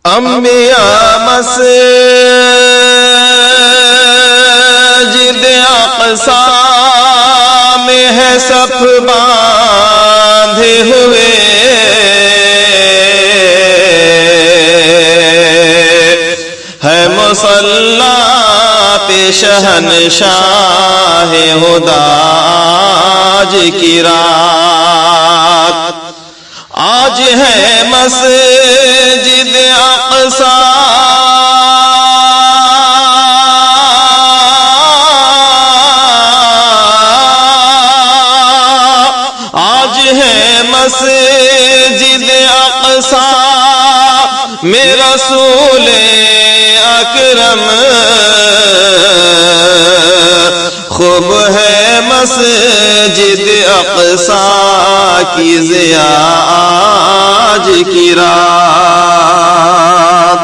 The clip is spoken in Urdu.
انبیاء مسجد اقصی میں ہے صف باندھے ہوئے، ہے مصلی پہ شہنشاہ ہدی آج کی رات، آج ہے مسجد اقصی مسجد اقصی میں رسول اکرم، خوب ہے مسجد اقصی کی ضیاء آج کی رات۔